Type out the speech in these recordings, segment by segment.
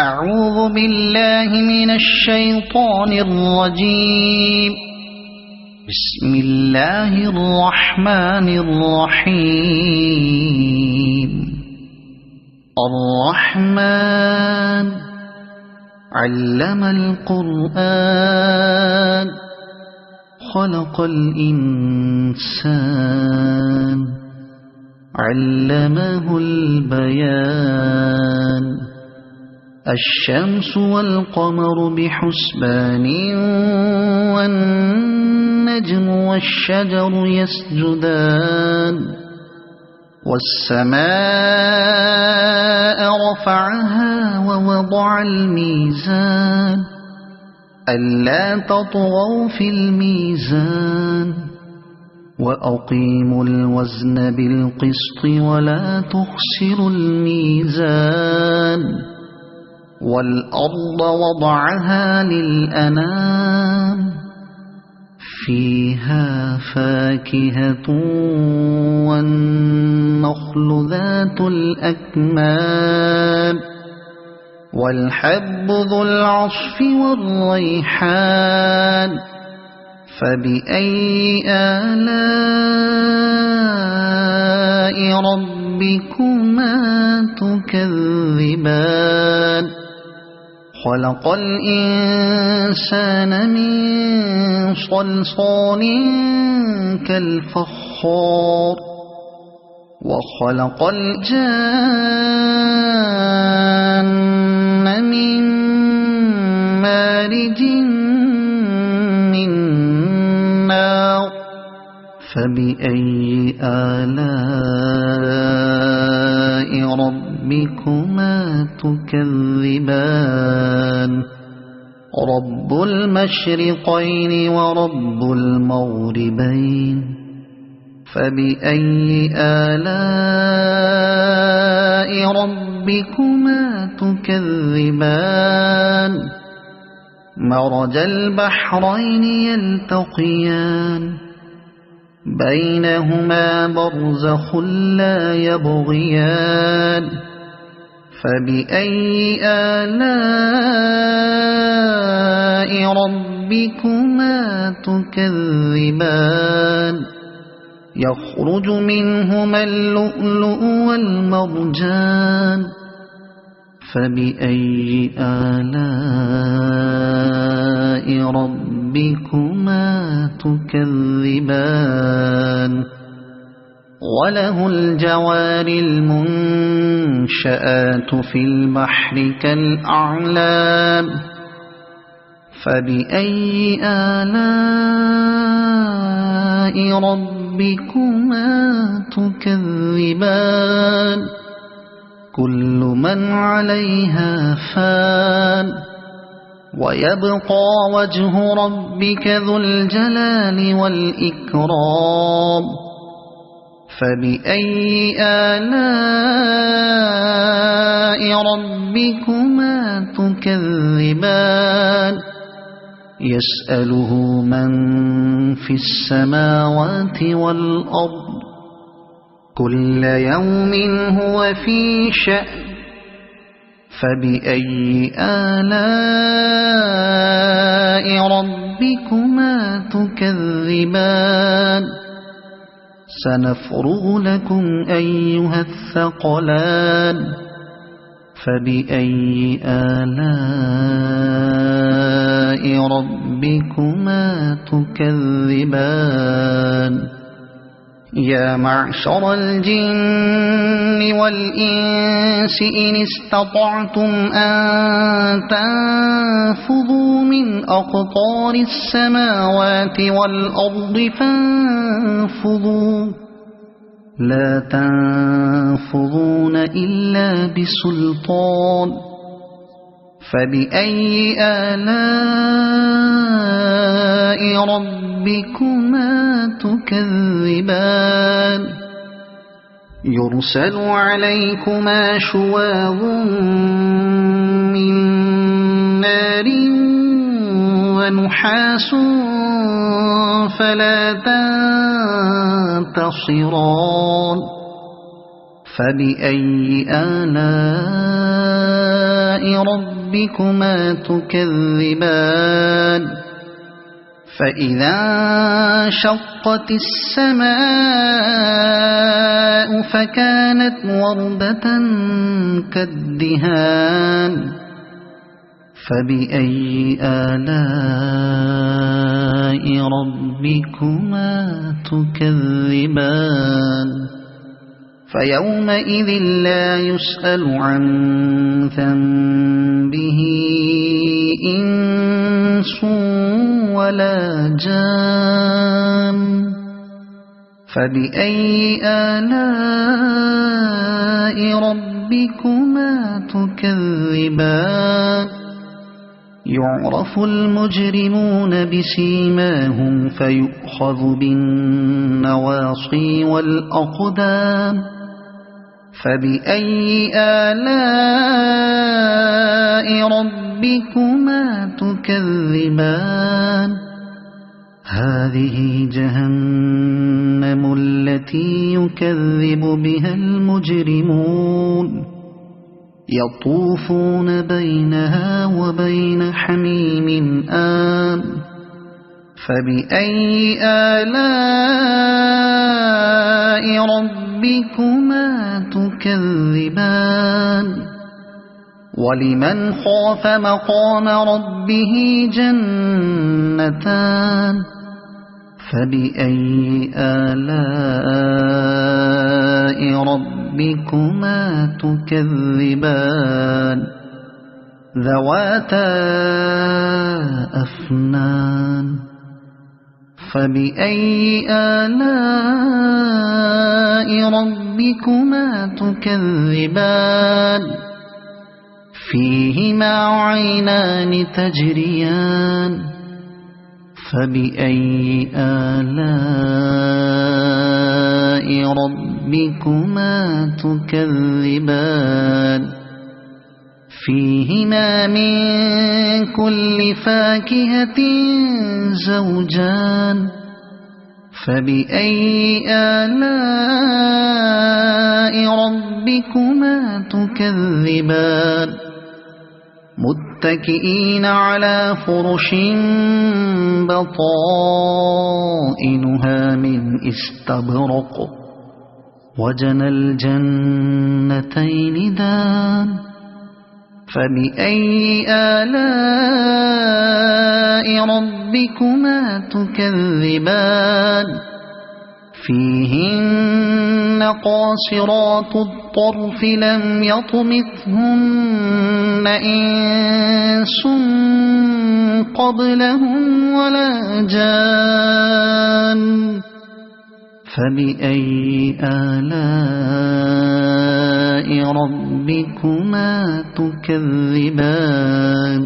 أعوذ بالله من الشيطان الرجيم. بسم الله الرحمن الرحيم. الرحمن علم القرآن خلق الإنسان علمه البيان. الشمس والقمر بحسبان والنجم والشجر يسجدان. والسماء رفعها ووضع الميزان ألا تطغوا في الميزان وأقيموا الوزن بالقسط ولا تخسروا الميزان. والأرض وضعها للأنام فيها فاكهة والنخل ذات الأكمام والحب ذو العصف والريحان. فبأي آلاء ربكما تكذبان. خلق الإنسان من صلصال كالفخار وخلق الجان من مارج من نار. فبأي آلاء ربكما تكذبان. رب المشرقين ورب المغربين. فبأي آلاء ربكما تكذبان. مرج البحرين يلتقيان بينهما برزخ لا يبغيان. فبأي آلاء ربكما تكذبان. يخرج منهما اللؤلؤ والمرجان. فبأي آلاء ربكما تكذبان. وله الجوار المنشآت في البحر كالأعلام. فبأي آلاء ربكما تكذبان. كل من عليها فان ويبقى وجه ربك ذو الجلال والإكرام. فبأي آلاء ربكما تكذبان. يسأله من في السماوات والأرض كل يوم هو في شأن. فبأي آلاء ربكما تكذبان. سنفرغ لكم أيها الثقلان. فبأي آلاء ربكما تكذبان. يا معشر الجن والإنس إن استطعتم أن تنفذوا من أقطار السماوات والأرض فانفذوا لا تنفذون إلا بسلطان. فبأي آلاء ربكما تكذبان. يرسل عليكما شواظ من نار ونحاس فلا تنتصران. فبأي آلاء ربكما تكذبان فإذا انشقت السماء فكانت وردة كالدهان فبأي آلاء ربكما تكذبان فيومئذ لا يسأل عن ذنبه إنس ولا جان فبأي آلاء ربكما تكذبان يعرف المجرمون بسيماهم فيؤخذ بالنواصي والأقدام فبأي آلاء ربكما تكذبان هذه جهنم التي يكذب بها المجرمون يطوفون بينها وبين حميم آن فبأي آلاء ربكما تكذبان ولمن خاف مقام ربه جنتان فبأي آلاء ربكما تكذبان ذواتا أفنان فبأي آلاء ربكما تكذبان فيهما عينان تجريان فبأي آلاء ربكما تكذبان فيهما من كل فاكهة زوجان فبأي آلاء ربكما تكذبان متكئين على فرش بطائنها من استبرق وجنى الجنتين دان فبأي آلاء ربكما تكذبان فيهن قاصرات الطرف لم يطمثهن إنس قبلهم ولا جان فبأي آلاء ربكما تكذبان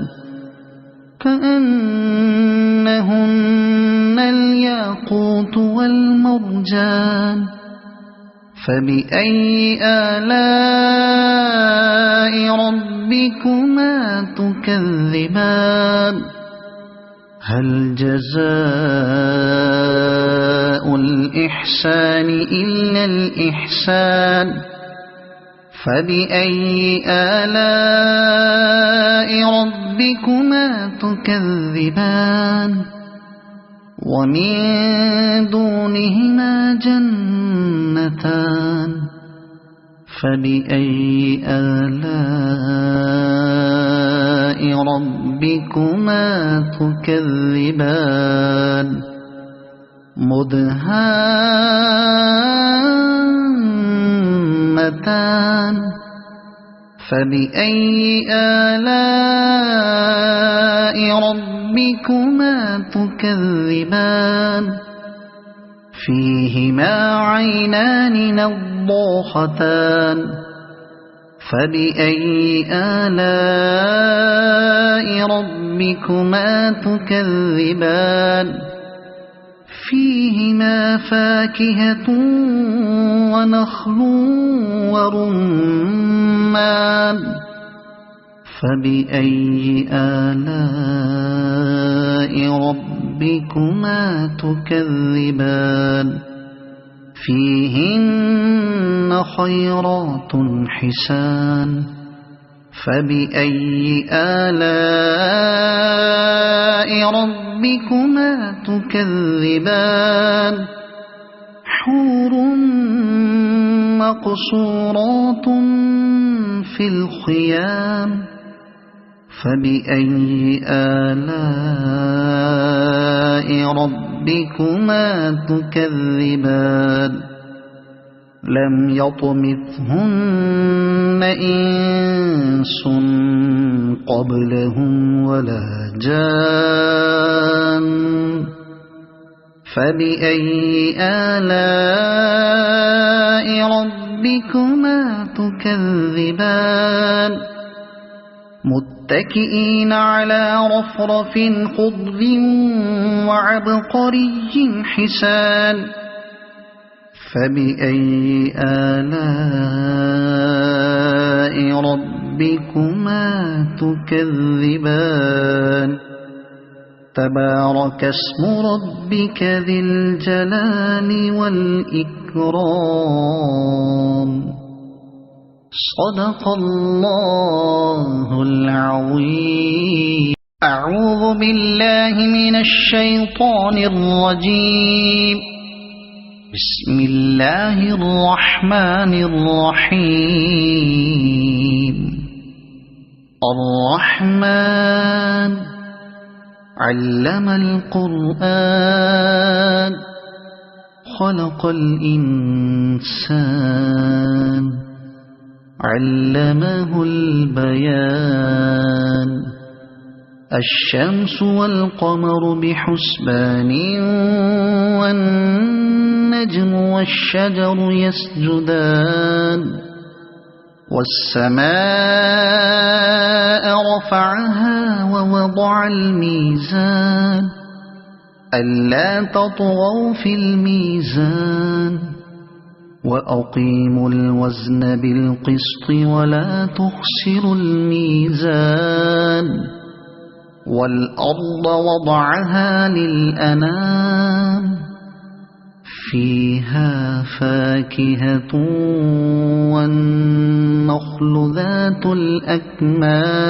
كأنهن الياقوت والمرجان فبأي آلاء ربكما تكذبان هل جزاء الإحسان إلا الإحسان فبأي آلاء ربكما تكذبان ومن دونهما جنتان فبأي آلاء ربكما تكذبان مدهامتان فبأي آلاء ربكما تكذبان فيهما عينان نضاختان فبأي آلاء ربكما تكذبان فيهما فاكهة ونخل ورمان فبأي آلاء ربكما تكذبان فيهن خيرات حسان فبأي آلاء ربكما تكذبان حور مقصورات في الخيام فبأي آلاء ربكما تكذبان لم يطمثهن إنس قبلهم ولا جان فبأي آلاء ربكما تكذبان متكئين على رفرف خضر وعبقري حسان فبأي آلاء ربكما تكذبان تبارك اسم ربك ذي الجلال والإكرام صدق الله العظيم أعوذ بالله من الشيطان الرجيم بسم الله الرحمن الرحيم الرحمن علم القرآن خلق الإنسان علمه البيان الشمس والقمر بحسبان والنجم والشجر يسجدان والسماء رفعها ووضع الميزان ألا تطغوا في الميزان وأقيموا الوزن بالقسط ولا تخسروا الميزان والأرض وضعها للأنام فيها فاكهة والنخل ذات الأكمام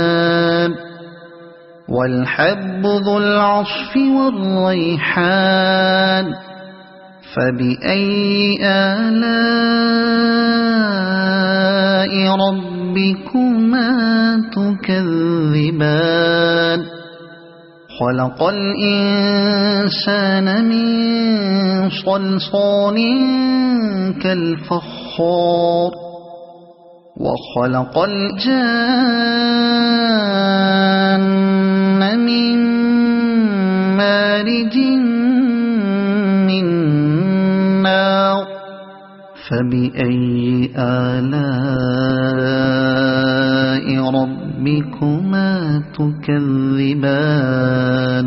والحب ذو العصف والريحان فبأي آلاء ربكما تكذبان خلق الإنسان من صلصال كالفخار وخلق الجان من مارج من نار فبأي آلاء ربكما تكذبان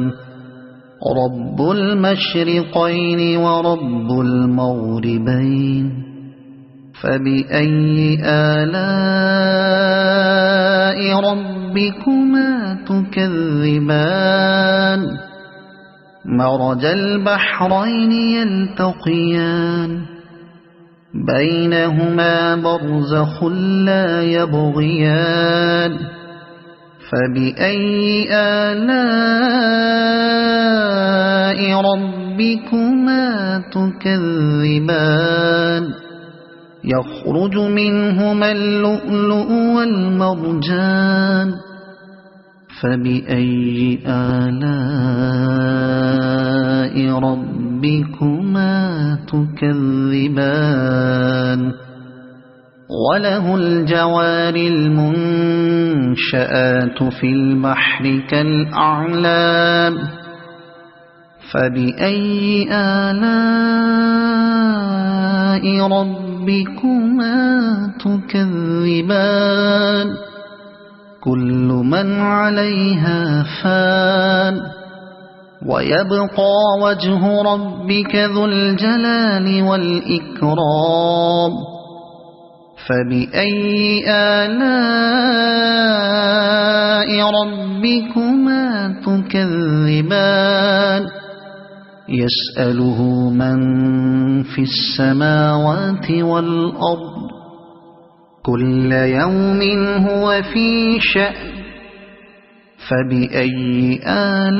رب المشرقين ورب المغربين فبأي آلاء ربكما تكذبان مرج البحرين يلتقيان بينهما برزخ لا يبغيان فبأي آلاء ربكما تكذبان يخرج منهما اللؤلؤ والمرجان فبأي آلاء ربكما تكذبان وله الجوار المنشآت في البحر كالأعلام فبأي آلاء ربكما تكذبان كل من عليها فان ويبقى وجه ربك ذو الجلال والإكرام فبأي آلاء ربكما تكذبان يسأله من في السماوات والأرض كل يوم هو في شأن فبأي آلاء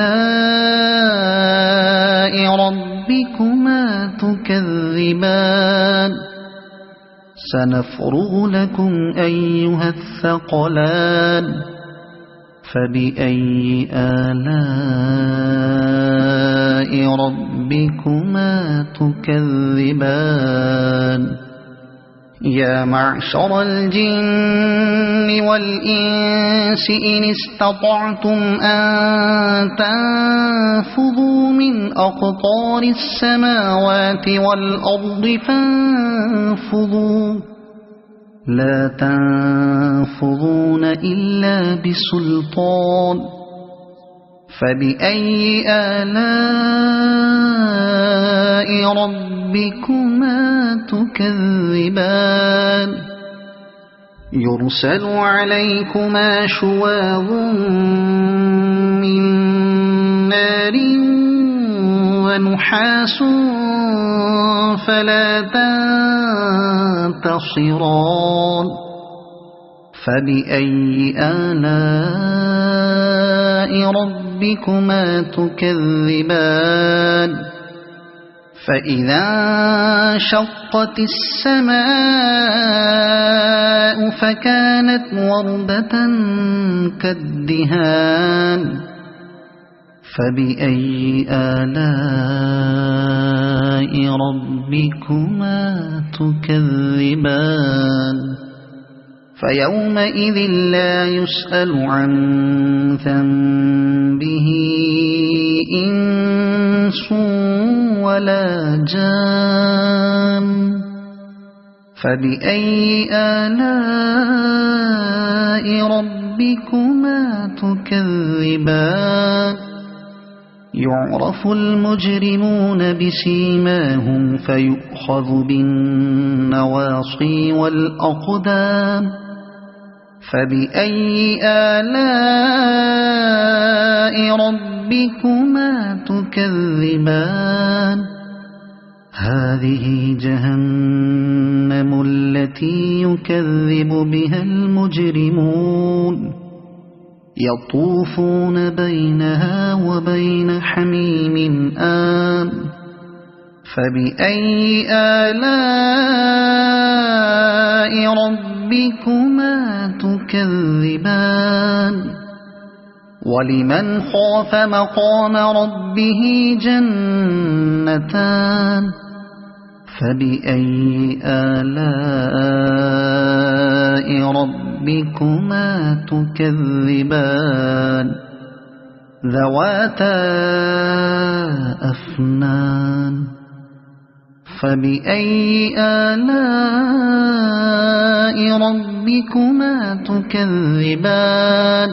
ربكما تكذبان سنفرغ لكم أيها الثقلان فبأي آلاء ربكما تكذبان يا معشر الجن والإنس إن استطعتم أن تنفذوا من أقطار السماوات والأرض فانفذوا لا تنفذون إلا بسلطان فبأي آلاء ربكما تكذبان يرسل عليكما شواظ من نار ونحاس فلا تنتصران فبأي آلاء ربكما تكذبان فإذا انشقت السماء فكانت وردة كالدهان فبأي آلاء ربكما تكذبان فيومئذ لا يسأل عن ذنبه إنس ولا جان فبأي آلاء ربكما تكذبان يعرف المجرمون بسيماهم فيؤخذ بالنواصي والأقدام فبأي آلاء ربكما تكذبان هذه جهنم التي يكذب بها المجرمون يطوفون بينها وبين حميم آن فبأي آلاء ربكما تكذبان ولمن خاف مقام ربه جنتان فبأي آلاء ربكما تكذبان ذواتا أفنان فبأي آلاء ربكما تكذبان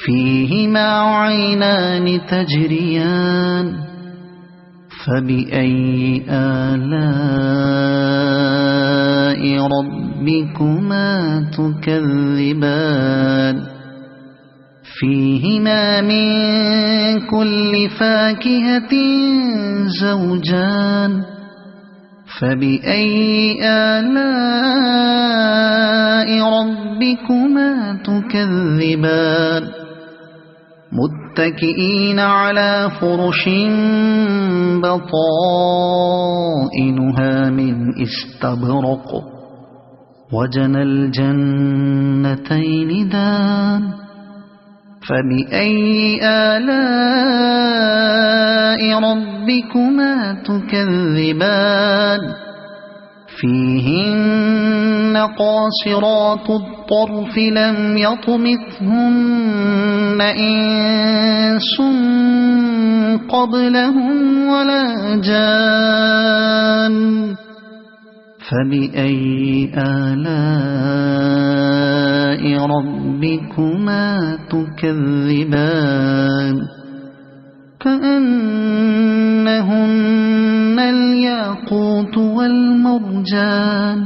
فيهما عينان تجريان فبأي آلاء ربكما تكذبان فيهما من كل فاكهة زوجان فبأي آلاء ربكما تكذبان متكئين على فرش بطائنها من استبرق وجنى الجنتين دان فبأي آلاء ربكما تكذبان فيهن قاصرات الطرف لم يطمثهن إنس قبلهم ولا جان فبأي آلاء ربكما تكذبان كأنهن الياقوت والمرجان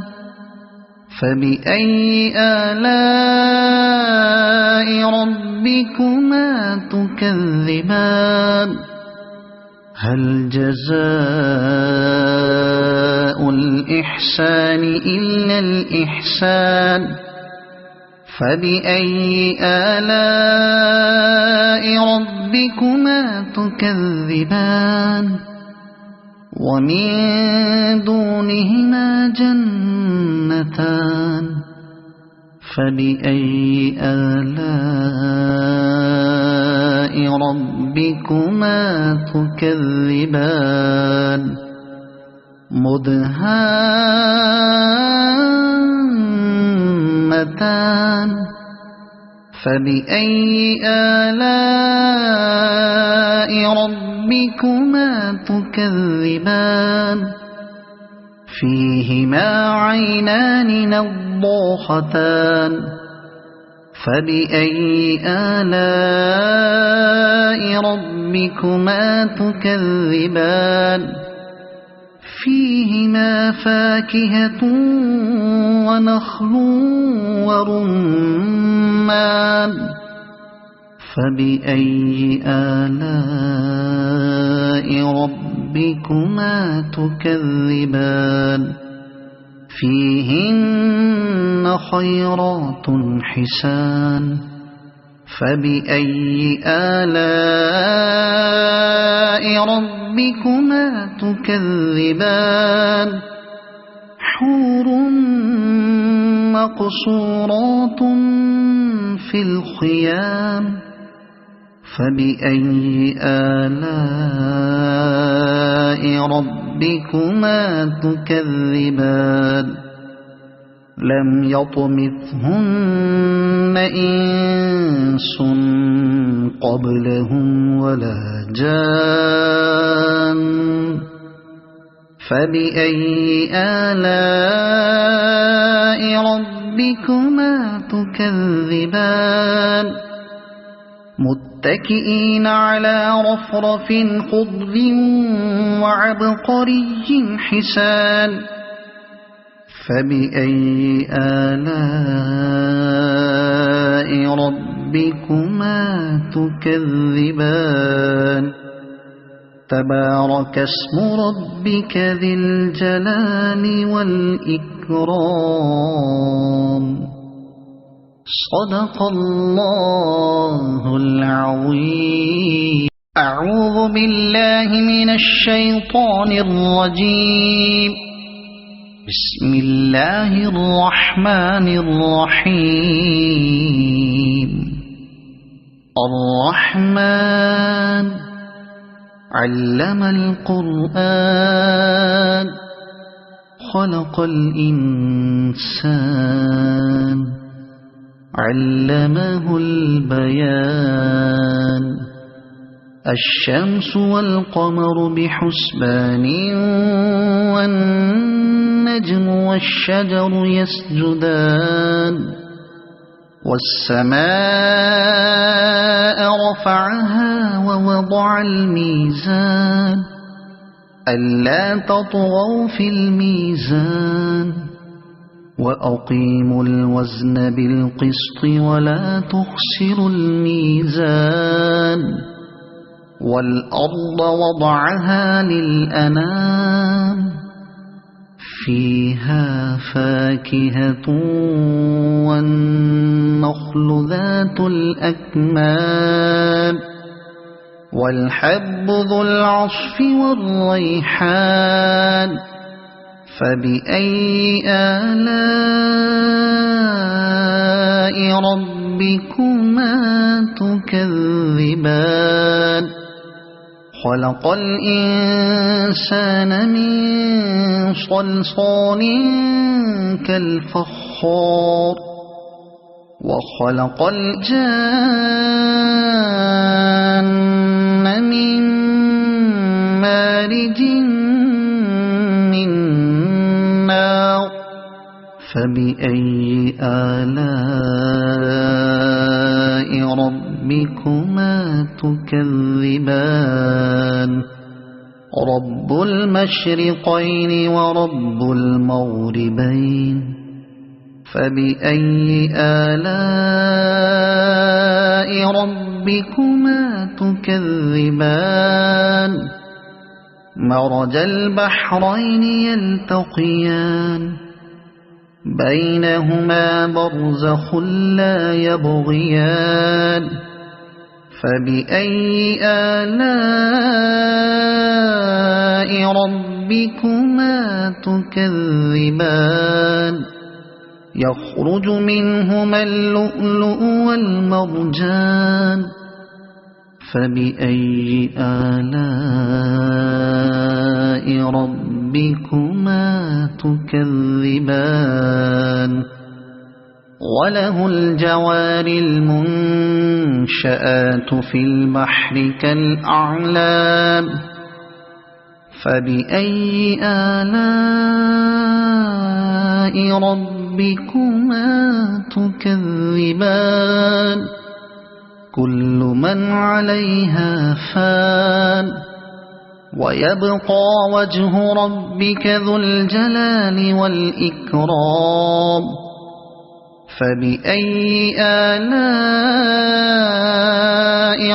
فبأي آلاء ربكما تكذبان هل جزاء جزاء الإحسان إلا الإحسان فبأي آلاء ربكما تكذبان ومن دونهما جنتان فبأي آلاء ربكما تكذبان مدهامتان فبأي آلاء ربكما تكذبان فيهما عينان نضاختان فبأي آلاء ربكما تكذبان فيهما فاكهة ونخل ورمان فبأي آلاء ربكما تكذبان فيهن خيرات حسان فبأي آلاء ربكما تكذبان حور مقصورات في الخيام فبأي آلاء ربكما تكذبان لم يطمثهن إنس قبلهم ولا جان فبأي آلاء ربكما تكذبان متكئين على رفرف خضر وعبقري حسان فبأي آلاء ربكما تكذبان تبارك اسم ربك ذي الجلال والإكرام صدق الله العظيم أعوذ بالله من الشيطان الرجيم بسم الله الرحمن الرحيم الرحمن علم القرآن خلق الإنسان علمه البيان الشمس والقمر بحسبان والنجم والشجر يسجدان والسماء رفعها ووضع الميزان ألا تطغوا في الميزان وأقيموا الوزن بالقسط ولا تخسروا الميزان والأرض وضعها للأنام فيها فاكهة والنخل ذات الأكمام والحب ذو العصف والريحان فبأي آلاء ربكما تكذبان خلق الإنسان من صلصال كالفخار وخلق الجان من مارج من نار فبأي آلاء ربكما تكذبان رب المشرقين ورب المغربين فبأي آلاء ربكما تكذبان مرج البحرين يلتقيان بينهما برزخ لا يبغيان فبأي آلاء ربكما تكذبان يخرج منهما اللؤلؤ والمرجان فبأي آلاء ربكما تكذبان وله الجوار المنشآت في البحر كالأعلام فبأي آلاء ربكما تكذبان كل من عليها فان ويبقى وجه ربك ذو الجلال والإكرام فبأي آلاء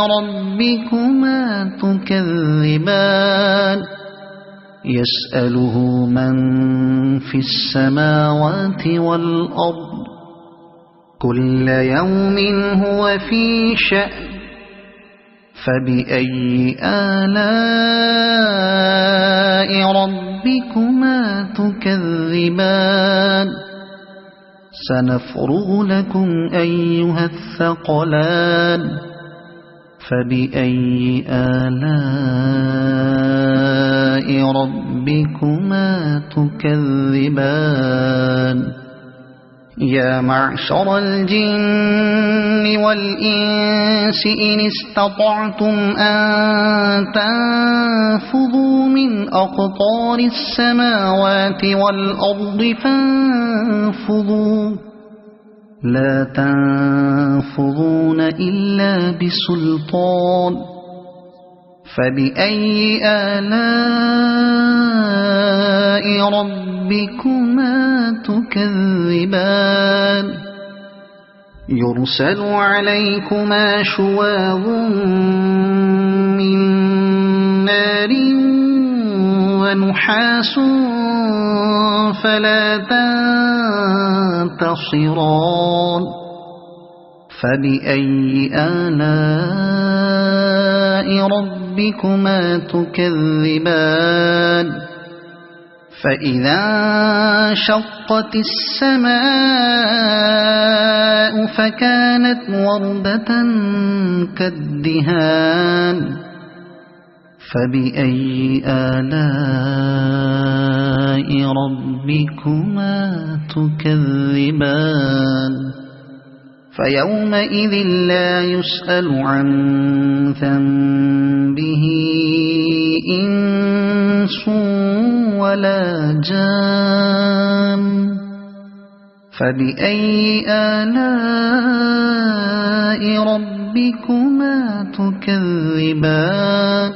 ربكما تكذبان يسأله من في السماوات والأرض كل يوم هو في شأن فبأي آلاء ربكما تكذبان سنفرغ لكم أيها الثقلان فبأي آلاء ربكما تكذبان يا معشر الجن والإنس إن استطعتم أن تنفذوا من أقطار السماوات والأرض فانفذوا لا تنفذون إلا بسلطان فبأي آلاء ربكما تكذبان يرسل عليكما شواظ من نار ونحاس فلا تنتصران فبأي آلاء ربكما تكذبان فإذا انشقت السماء فكانت وردة كالدهان فبأي آلاء ربكما تكذبان فيومئذ لا يسأل عن ذنبه إنس ولا جان فبأي آلاء ربكما تكذبان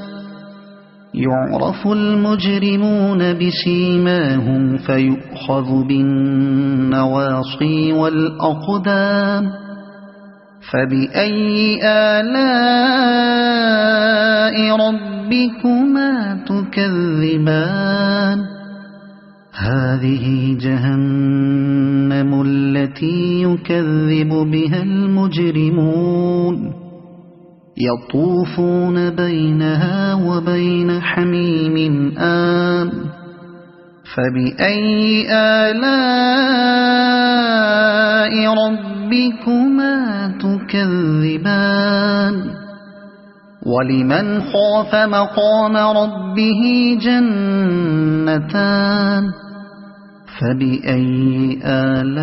يعرف المجرمون بسيماهم فيؤخذ بالنواصي والأقدام فبأي آلاء ربكما تكذبان هذه جهنم التي يكذب بها المجرمون يطوفون بينها وبين حميم آن فبأي آلاء ربكما تكذبان ولمن خاف مقام ربه جنتان فبأي آلاء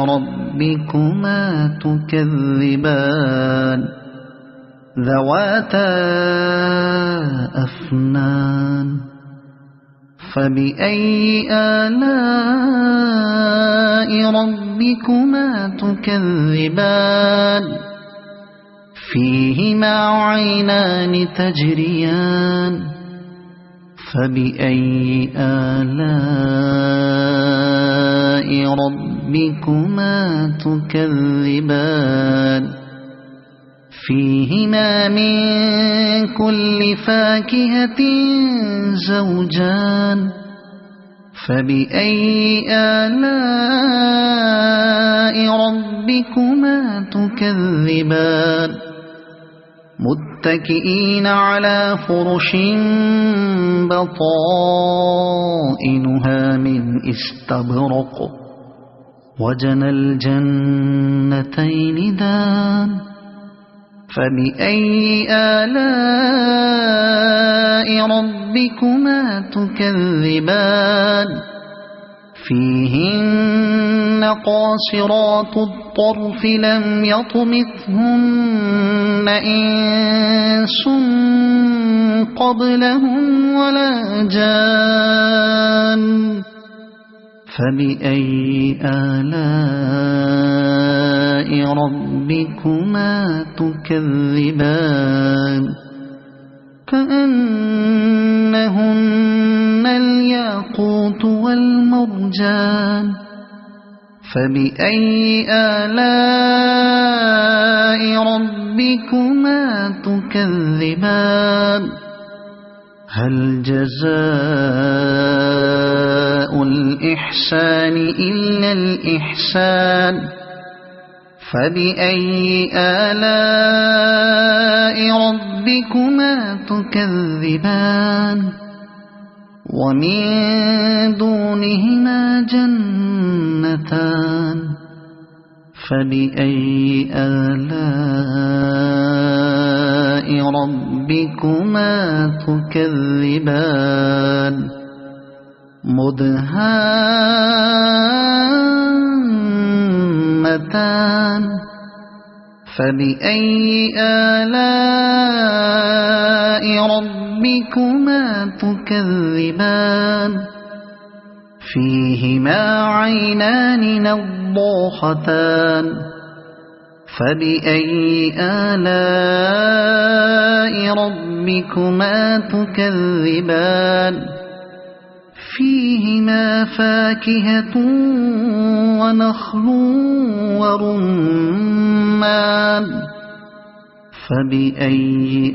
ربكما تكذبان ذواتا أفنان فبأي آلاء ربكما تكذبان فيهما عينان تجريان فبأي آلاء ربكما تكذبان فيهما من كل فاكهة زوجان فبأي آلاء ربكما تكذبان متكئين على فرش بطائنها من استبرق وجنى الجنتين دان فبأي آلاء ربكما تكذبان فيهن قاصرات الطرف لم يطمثهن إنس قبلهم ولا جان فبأي آلاء ربكما تكذبان كأنهن الياقوت والمرجان فبأي آلاء ربكما تكذبان هل جزاء الإحسان إلا الإحسان فبأي آلاء ربكما تكذبان ومن دونهما جنتان فبأي آلاء ربكما تكذبان مدهامتان فبأي آلاء ربكما تكذبان فيهما عينان نضاختان فبأي آلاء ربكما تكذبان فيهما فاكهة ونخل ورمان فبأي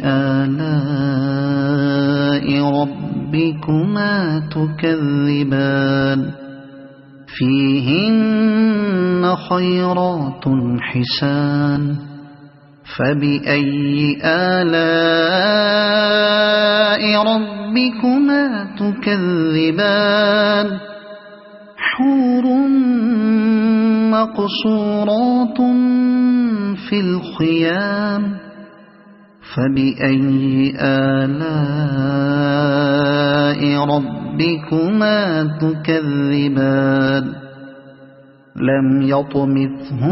آلاء ربكما تكذبان فيهن خيرات حسان فبأي آلاء ربكما تكذبان حور مقصورات في الخيام فبأي آلاء ربكما تكذبان لم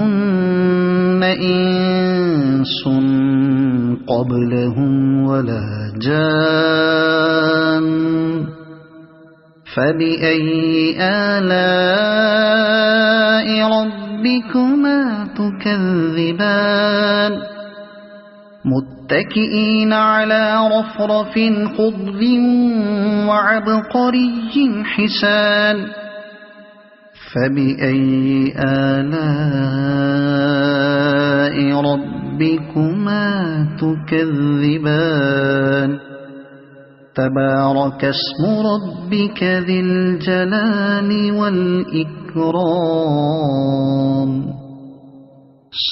يطمثهن إنس قبلهم ولا جان فبأي آلاء ربكما تكذبان متكئين على رفرف خضر وعبقري حسان فبأي آلاء ربكما تكذبان تبارك اسم ربك ذي الجلال والإكرام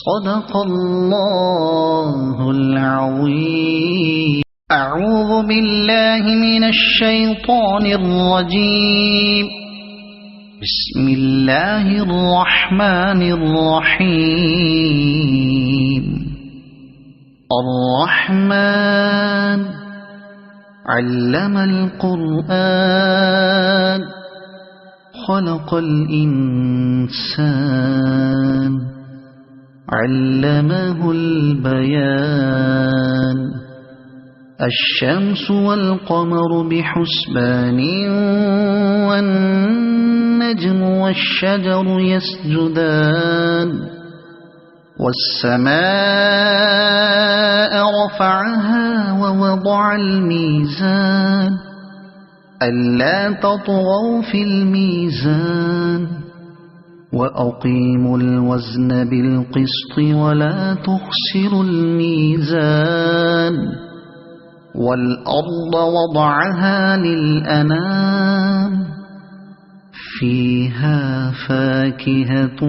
صدق الله العظيم أعوذ بالله من الشيطان الرجيم بسم الله الرحمن الرحيم الرحمن علم القرآن خلق الإنسان علمه البيان الشمس والقمر بحسبان والنجم والشجر يسجدان والسماء رفعها ووضع الميزان ألا تطغوا في الميزان وأقيموا الوزن بالقسط ولا تخسروا الميزان والأرض وضعها للأنام فيها فاكهة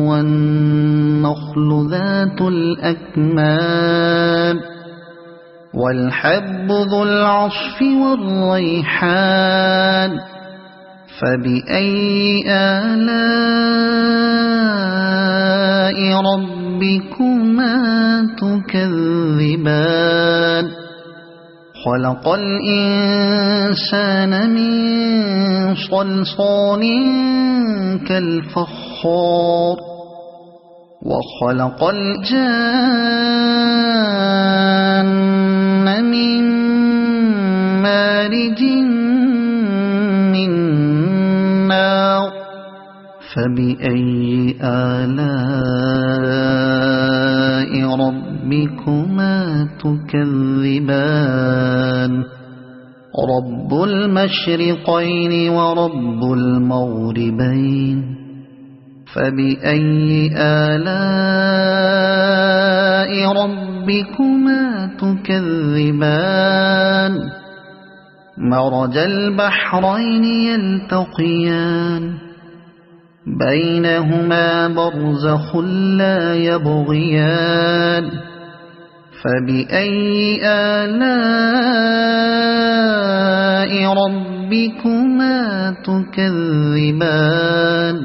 والنخل ذات الأكمام والحب ذو العصف والريحان فبأي آلاء ربكما تكذبان خلق الإنسان من صلصال كالفخار وخلق الجان من مارج من نار فبأي آلاء ربكما تكذبان رب المشرقين ورب المغربين فبأي آلاء ربكما تكذبان مرج البحرين يلتقيان بينهما برزخ لا يبغيان فبأي آلاء ربكما تكذبان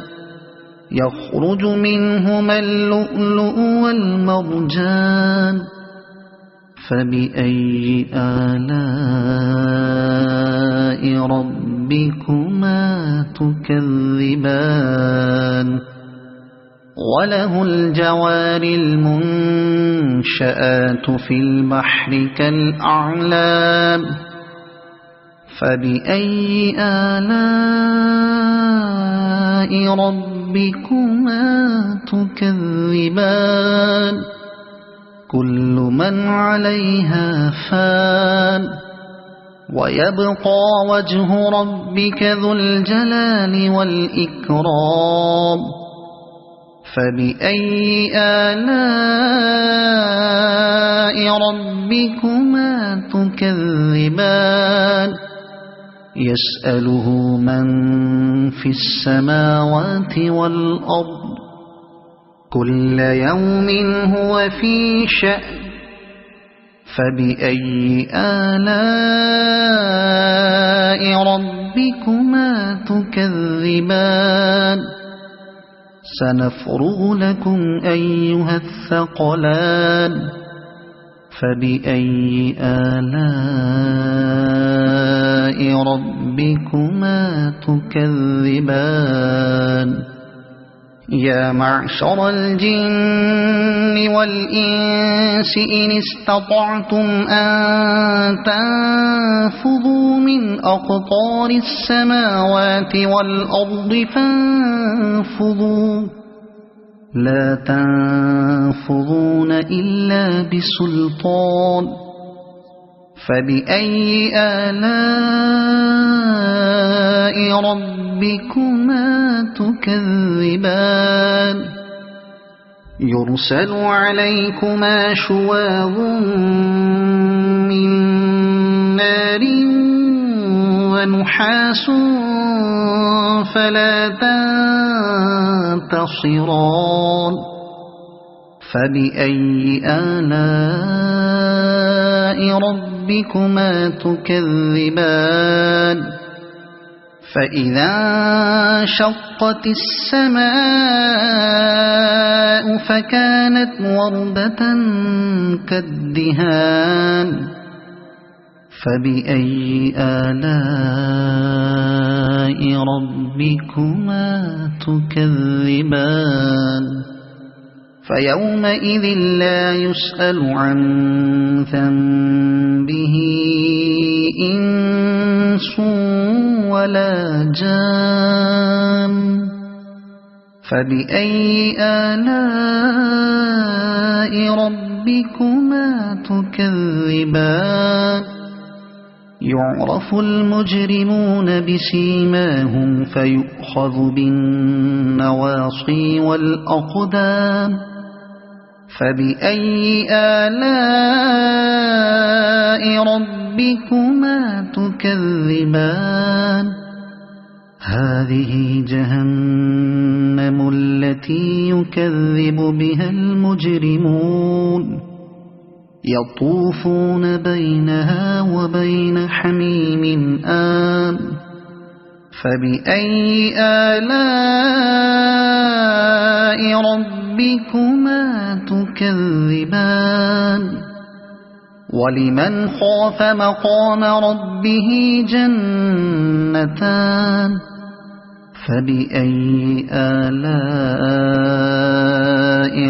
يخرج منهما اللؤلؤ والمرجان فبأي آلاء ربكما تكذبان وله الجوار المنشآت في البحر كالأعلام فبأي آلاء ربكما تكذبان كل من عليها فان ويبقى وجه ربك ذو الجلال والإكرام فبأي آلاء ربكما تكذبان يسأله من في السماوات والأرض كل يوم هو في شأن فبأي آلاء ربكما تكذبان سنفرغ لكم أيها الثقلان فبأي آلاء ربكما تكذبان يا معشر الجن والإنس إن استطعتم أن تنفذوا من أقطار السماوات والأرض فانفذوا لا تنفذون إلا بسلطان فبأي آلاء ربكما تكذبان يرسل عليكما شواظ من نار ونحاس فلا تنتصران فبأي آلاء ربكما تكذبان فإذا انشقت السماء فكانت وردة كالدهان فبأي آلاء ربكما تكذبان فيومئذ لا يسأل عن ذنبه إنس ولا جان فبأي آلاء ربكما تكذبان يعرف المجرمون بسيماهم فيؤخذ بالنواصي والأقدام فبأي آلاء ربكما تكذبان هذه جهنم التي يكذب بها المجرمون يطوفون بينها وبين حميم آن فبأي آلاء ربكما تكذبان ولمن خاف مقام ربه جنتان فبأي آلاء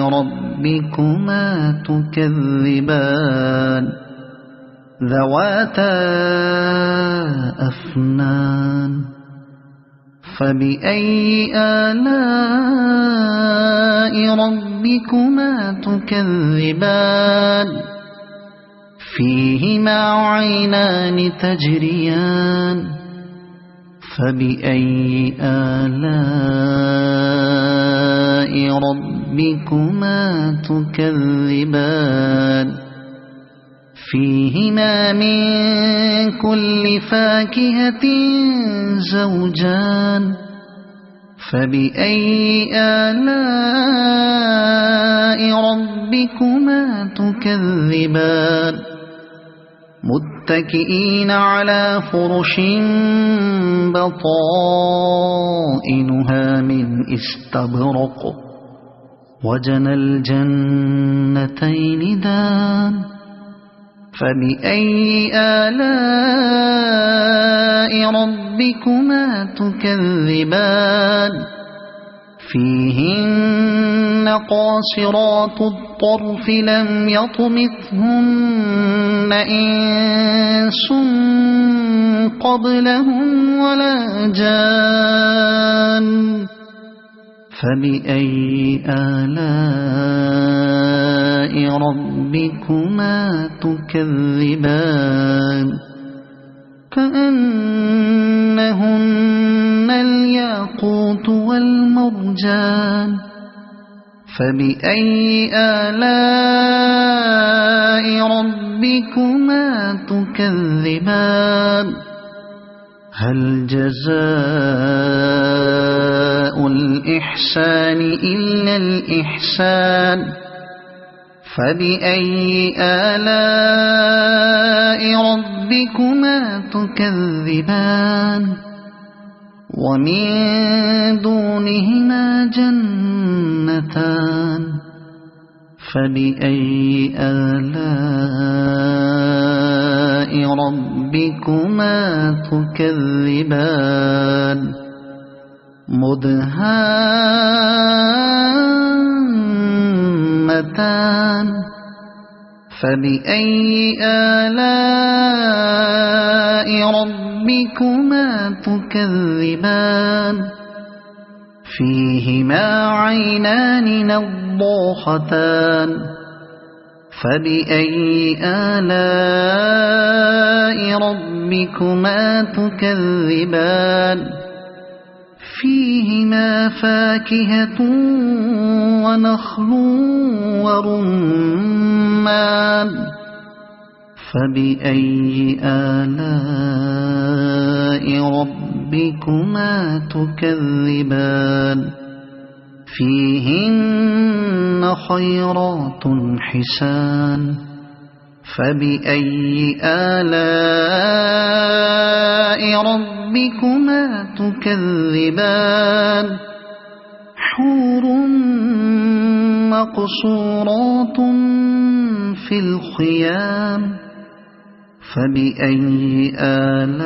ربكما تكذبان ذواتا أفنان فبأي آلاء ربكما تكذبان فيهما عينان تجريان فبأي آلاء ربكما تكذبان فيهما من كل فاكهة زوجان فبأي آلاء ربكما تكذبان متكئين على فرش بطائنها من استبرق وجنى الجنتين دان فبأي آلاء ربكما تكذبان فيهن قاصرات الطرف لم يطمثهن إنس قبلهم ولا جان فبأي آلاء ربكما تكذبان كأنهن الياقوت والمرجان فبأي آلاء ربكما تكذبان هل جزاء الإحسان إلا الإحسان فبأي آلاء ربكما تكذبان ومن دونهما جنتان فبأي آلاء ربكما تكذبان مدهامتان فبأي آلاء ربكما تكذبان فيهما عينان نضاختان فبأي آلاء ربكما تكذبان فيهما فاكهة ونخل ورمان فبأي آلاء ربكما تكذبان فيهن خيرات حسان فبأي آلاء ربكما تكذبان حور مقصورات في الخيام فبأي آلاء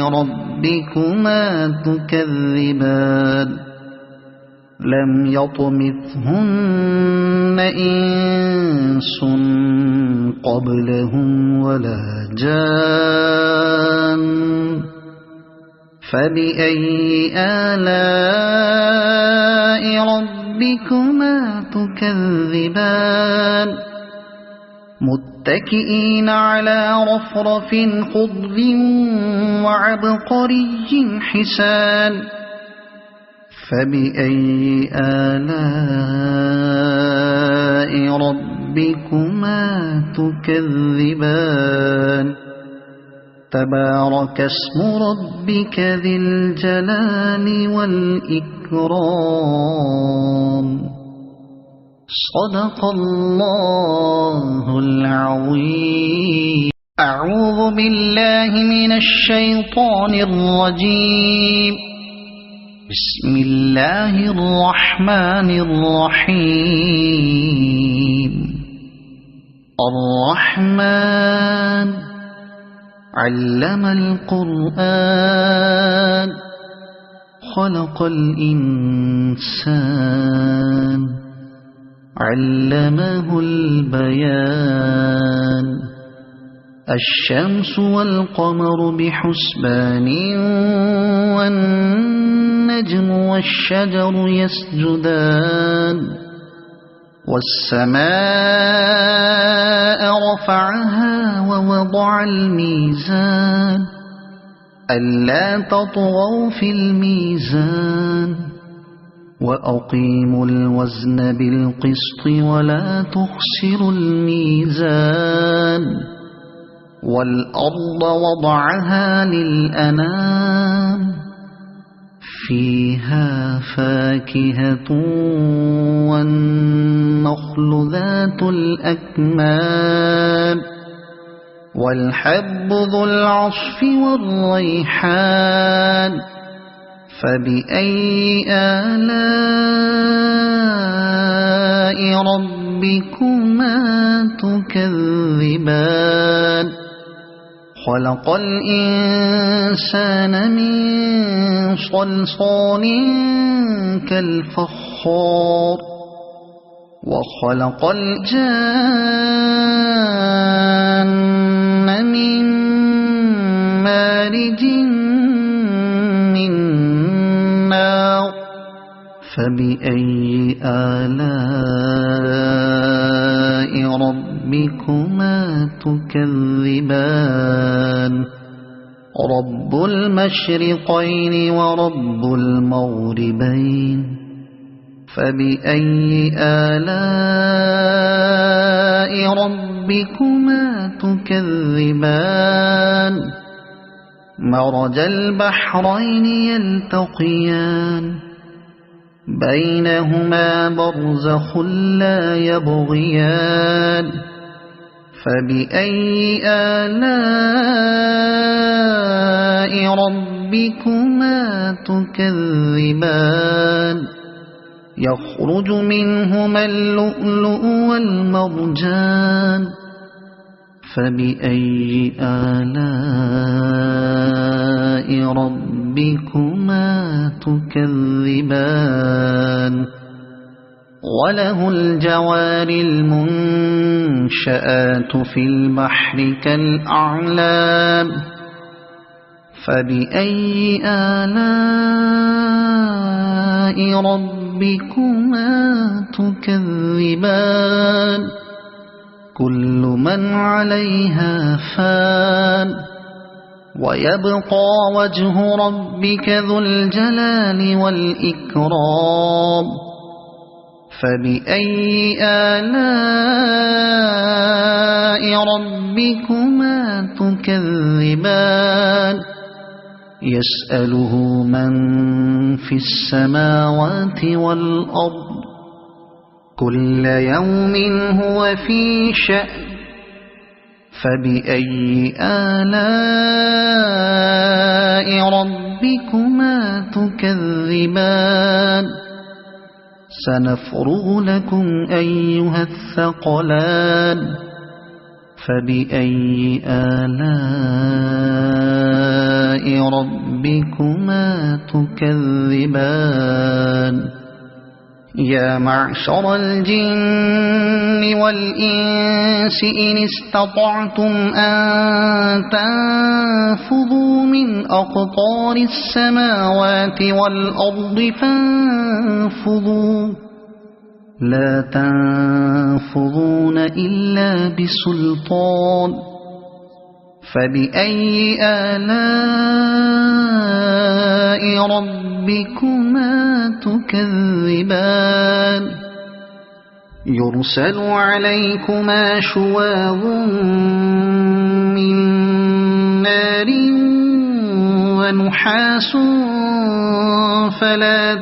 ربكما تكذبان لم يطمثهن إنس قبلهم ولا جان فبأي آلاء ربكما تكذبان متكئين على رفرف خضر وعبقري حسان فبأي آلاء ربكما تكذبان تبارك اسم ربك ذي الجلال والإكرام صدق الله العظيم. أعوذ بالله من الشيطان الرجيم. بسم الله الرحمن الرحيم. الرحمن علم القرآن خلق الإنسان علمه البيان الشمس والقمر بحسبان والنجم والشجر يسجدان والسماء رفعها ووضع الميزان ألا تطغوا في الميزان وأقيموا الوزن بالقسط ولا تخسروا الميزان والأرض وضعها للأنام فيها فاكهة والنخل ذات الأكمام والحب ذو العصف والريحان فبأي آلاء ربكما تكذبان خلق الإنسان من صلصال كالفخار وخلق الجان من مارج من نار فبأي آلاء ربكما تكذبان رب المشرقين ورب المغربين فبأي آلاء ربكما تكذبان مرج البحرين يلتقيان بينهما برزخ لا يبغيان فبأي آلاء ربكما تكذبان يخرج منهما اللؤلؤ والمرجان فبأي آلاء ربكما تكذبان وله الجوار المنشآت في البحر كالأعلام فبأي آلاء ربكما تكذبان كل من عليها فان ويبقى وجه ربك ذو الجلال والإكرام فبأي آلاء ربكما تكذبان يسأله من في السماوات والأرض كل يوم هو في شأن فبأي آلاء ربكما تكذبان سنفرغ لكم أيها الثقلان فبأي آلاء ربكما تكذبان يا معشر الجن والإنس إن استطعتم أن تنفذوا من أقطار السماوات والأرض فانفذوا لا تنفذون إلا بسلطان فبأي آلاء ربكما تكذبان يرسل عليكما شواظ من نار ونحاس فلا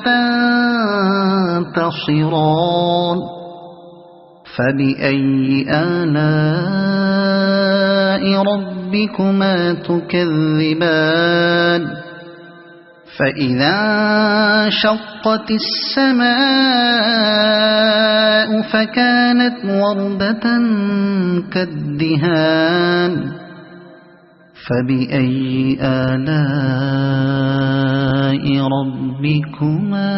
تنتصران فبأي آلاء ربكما تكذبان فإذا انشقت السماء فكانت وردة كالدهان فبأي آلاء ربكما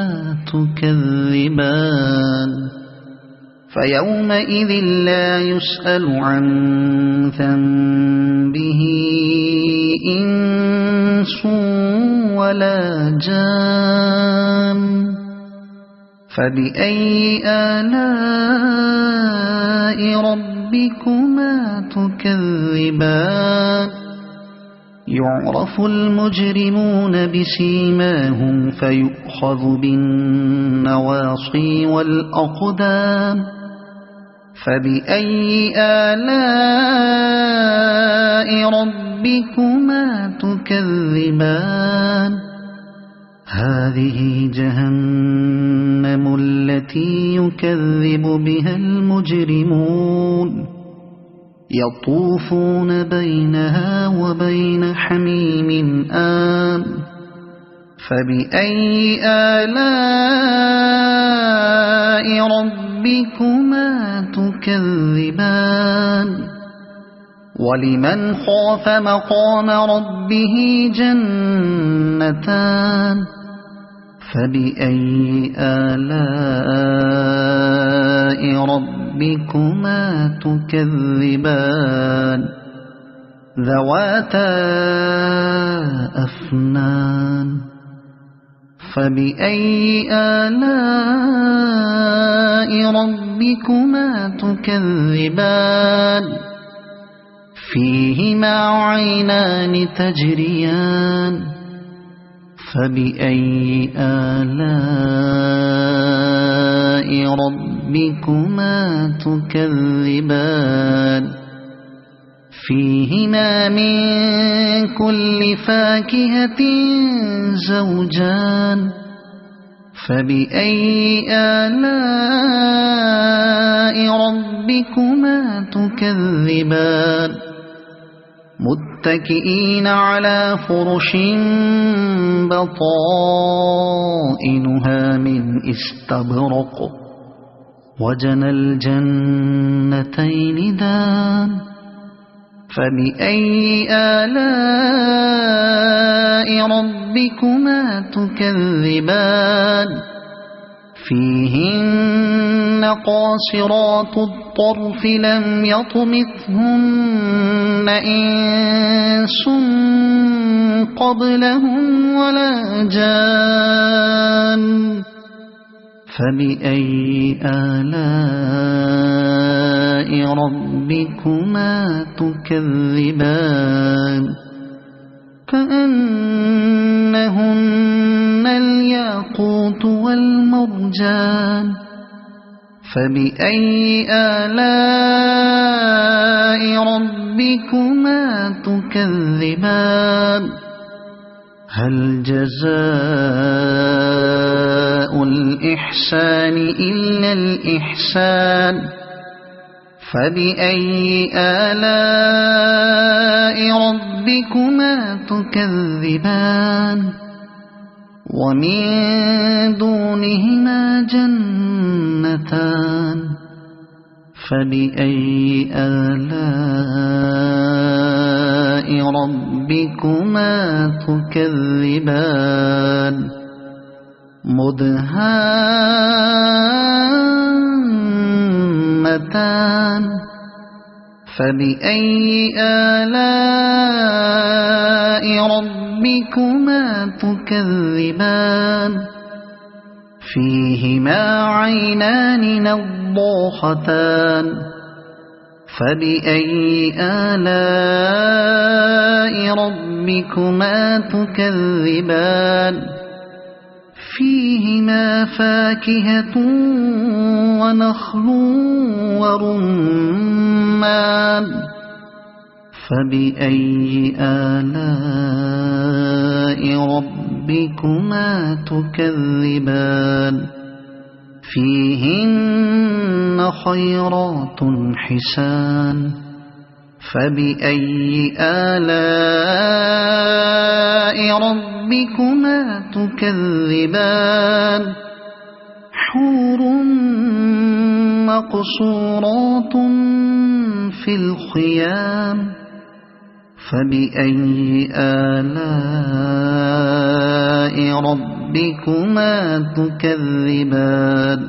تكذبان فيومئذ لا يسأل عن ذنبه إنس ولا جان فبأي آلاء ربكما تكذبان يعرف المجرمون بسيماهم فيؤخذ بالنواصي والأقدام فبأي آلاء ربكما تكذبان هذه جهنم التي يكذب بها المجرمون يطوفون بينها وبين حميم آن فبأي آلاء ربكما تكذبان ولمن خاف مقام ربه جنتان فبأي آلاء ربكما تكذبان ذواتا أفنان فبأي آلاء ربكما تكذبان فيهما عينان تجريان فبأي آلاء ربكما تكذبان فيهما من كل فاكهة زوجان فبأي آلاء ربكما تكذبان متكئين على فرش بطائنها من استبرق وجنى الجنتين دان فبأي آلاء ربكما تكذبان فيهن قاصرات الطرف لم يطمثهن إنس قبلهم ولا جان فبأي آلاء ربكما تكذبان كأنهن الياقوت والمرجان فبأي آلاء ربكما تكذبان هل جزاء الإحسان إلا الإحسان فبأي آلاء ربكما تكذبان ومن دونهما جنتان فبأي آلاء ربكما تكذبان مدهامتان فبأي آلاء ربكما تكذبان فيهما عينان نضاختان فبأي آلاء ربكما تكذبان فيهما فاكهة ونخل ورمان فبأي آلاء ربكما تكذبان فيهن خيرات حسان فبأي آلاء ربكما تكذبان حور مقصورات في الخيام فبأي آلاء ربكما تكذبان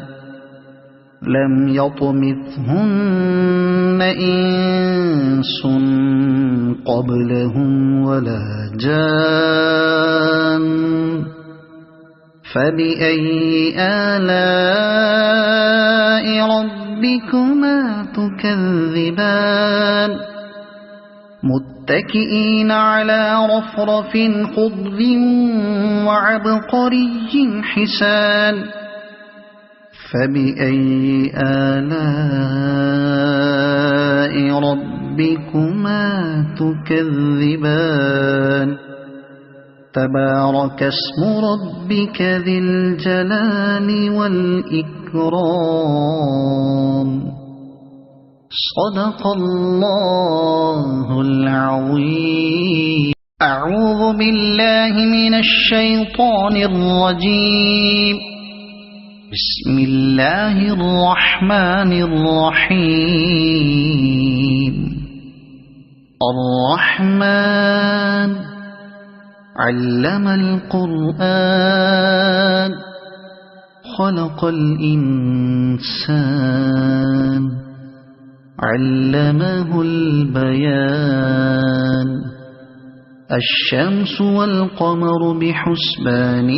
لم يطمثهن إنس قبلهم ولا جان فبأي آلاء ربكما تكذبان متكئين على رفرف خضر وعبقري حسان فبأي آلاء ربكما تكذبان تبارك اسم ربك ذي الجلال والإكرام صدق الله العظيم أعوذ بالله من الشيطان الرجيم بسم الله الرحمن الرحيم الرحمن علم القرآن خلق الإنسان علمه البيان الشمس والقمر بحسبان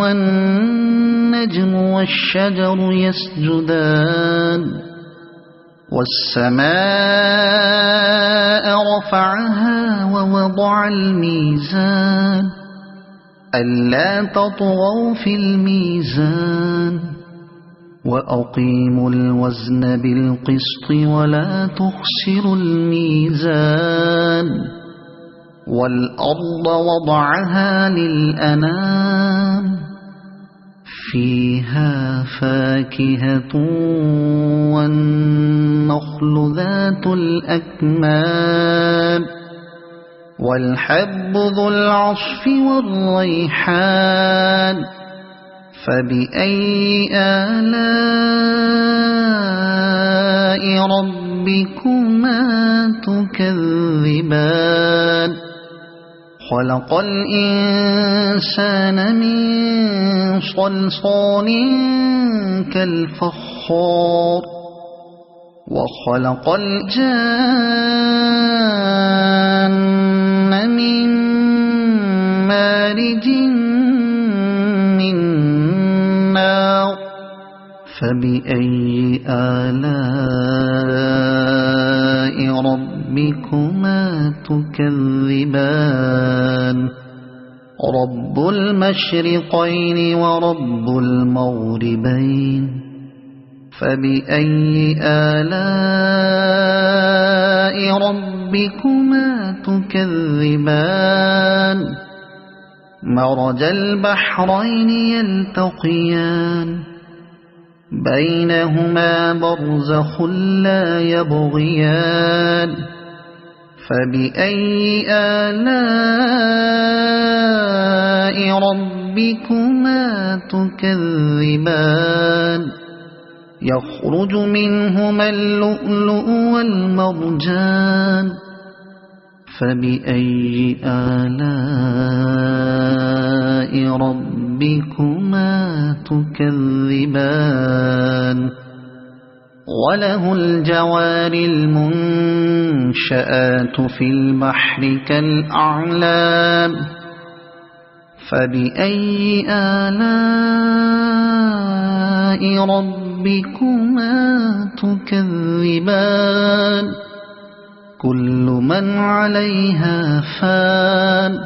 والنجم والشجر يسجدان والسماء رفعها ووضع الميزان ألا تطغوا في الميزان وأقيموا الوزن بالقسط ولا تخسروا الميزان والأرض وضعها للأنام فيها فاكهة والنخل ذات الأكمام والحب ذو العصف والريحان فبأي آلاء ربكما تكذبان خلق الإنسان من صلصال كالفخار وخلق الجان من مارج من نار فبأي آلاء ربكما تكذبان رب المشرقين ورب المغربين فبأي آلاء ربكما تكذبان مرج البحرين يلتقيان بينهما برزخ لا يبغيان فبأي آلاء ربكما تكذبان يخرج منهما اللؤلؤ والمرجان فبأي آلاء ربكما تكذبان وله الجوار المنشآت في البحر كالأعلام فبأي آلاء ربكما تكذبان كل من عليها فان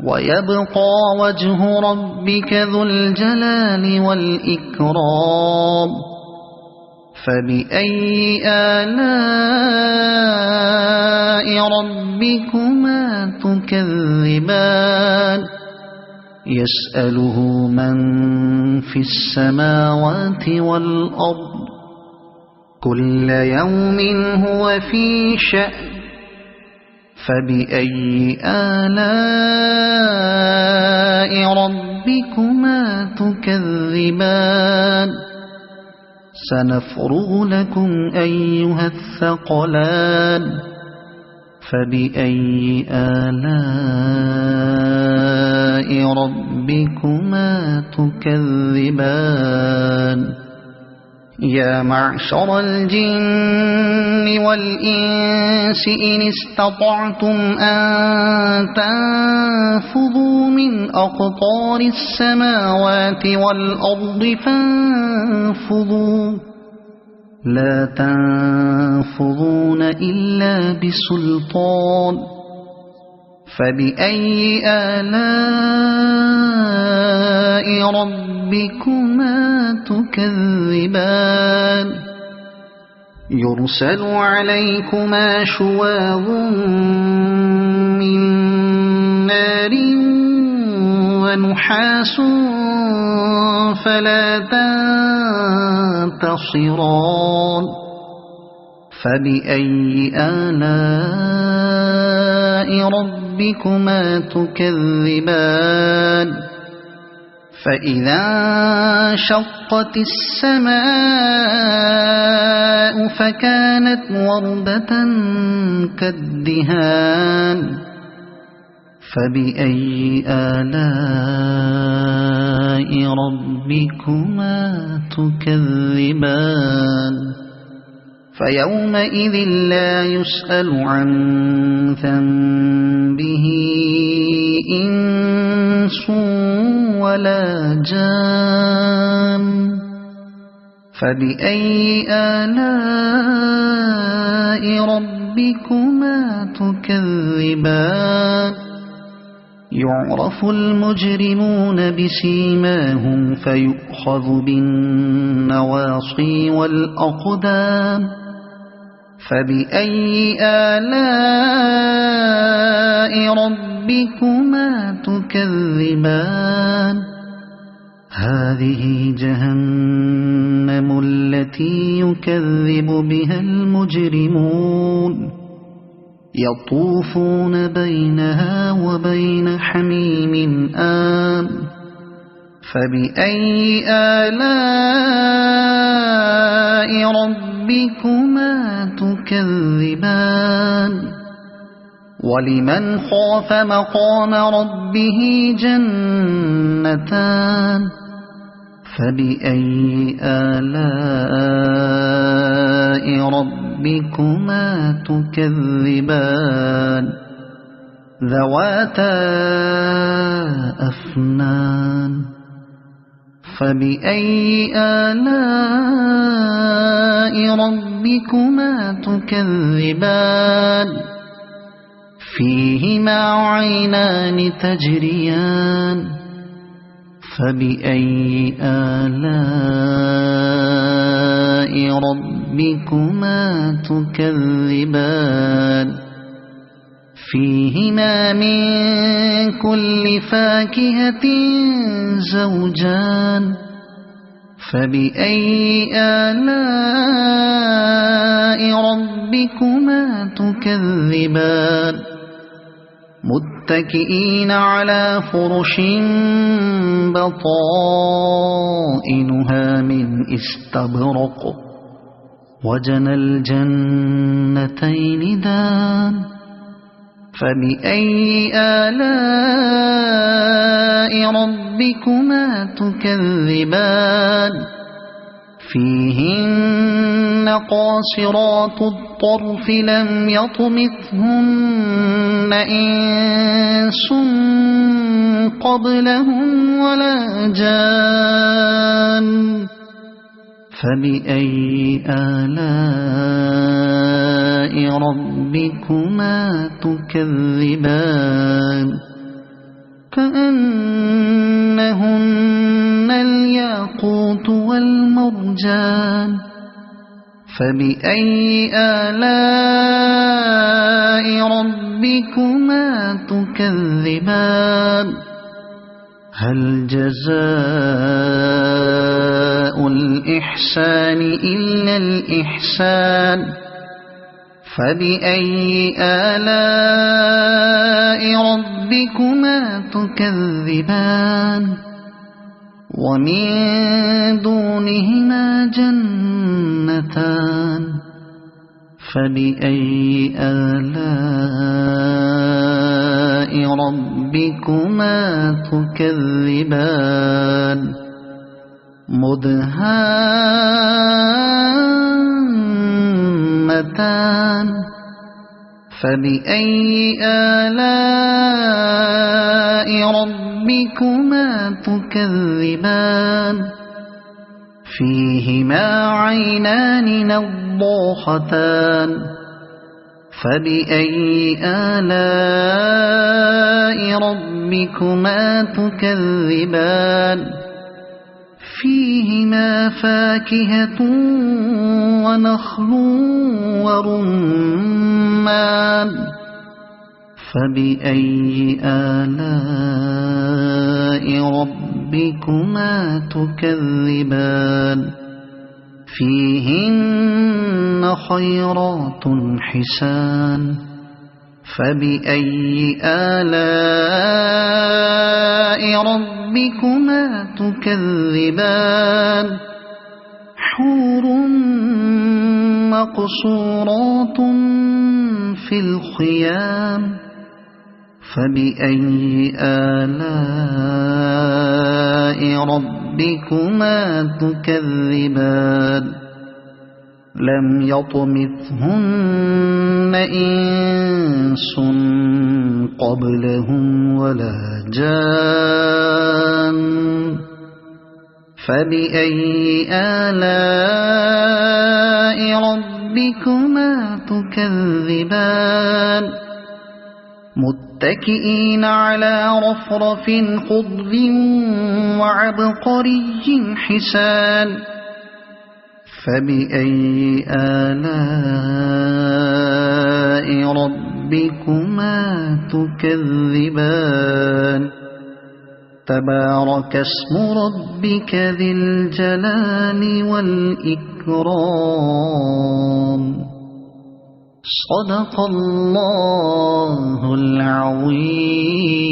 ويبقى وجه ربك ذو الجلال والإكرام فبأي آلاء ربكما تكذبان يسأله من في السماوات والأرض كل يوم هو في شأن فبأي آلاء ربكما تكذبان سنفرغ لكم أيها الثقلان فبأي آلاء ربكما تكذبان يا معشر الجن والإنس إن استطعتم أن تنفذوا من أقطار السماوات والأرض فانفذوا لا تنفذون إلا بسلطان فبأي آلاء ربكما تكذبان يرسل عليكما شواظ من نار ونحاس فلا تنتصران فبأي آلاء ربكما تكذبان فإذا انشقت السماء فكانت وردة كالدهان فبأي آلاء ربكما تكذبان فيومئذ لا يسأل عن ذنبه إنس ولا جان فبأي آلاء ربكما تكذبان يعرف المجرمون بسيماهم فيؤخذ بالنواصي والأقدام فبأي آلاء ربكما تكذبان هذه جهنم التي يكذب بها المجرمون يطوفون بينها وبين حميم آن فبأي آلاء ربكما تكذبان ولمن خاف مقام ربه جنتان فبأي آلاء ربكما تكذبان ذواتا أفنان فبأي آلاء ربكما تكذبان فيهما عينان تجريان فبأي آلاء ربكما تكذبان فيهما من كل فاكهة زوجان فبأي آلاء ربكما تكذبان متكئين على فرش بطائنها من استبرق وجنى الجنتين دان فبأي آلاء ربكما تكذبان فيهن قاصرات الطرف لم يطمثهن إنس قبلهم ولا جان فبأي آلاء ربكما تكذبان كأنهن الياقوت والمرجان فبأي آلاء ربكما تكذبان هل جزاء الإحسان إلا الإحسان فبأي آلاء ربكما تكذبان ومن دونهما جنتان فبأي آلاء ربكما تكذبان مدهامتان فبأي آلاء ربكما تكذبان فيهما عينان نضاختان فبأي آلاء ربكما تكذبان فيهما فاكهة ونخل ورمان فبأي آلاء ربكما تكذبان فيهن خيرات حسان فبأي آلاء ربكما تكذبان حور مقصورات في الخيام فبأي آلاء ربكما تكذبان لم يطمثهن إنس قبلهم ولا جان فبأي آلاء ربكما تكذبان متكئين على رفرف خضر وعبقري حسان فبأي آلاء ربكما تكذبان تبارك اسم ربك ذي الجلال والإكرام صدق الله العظيم.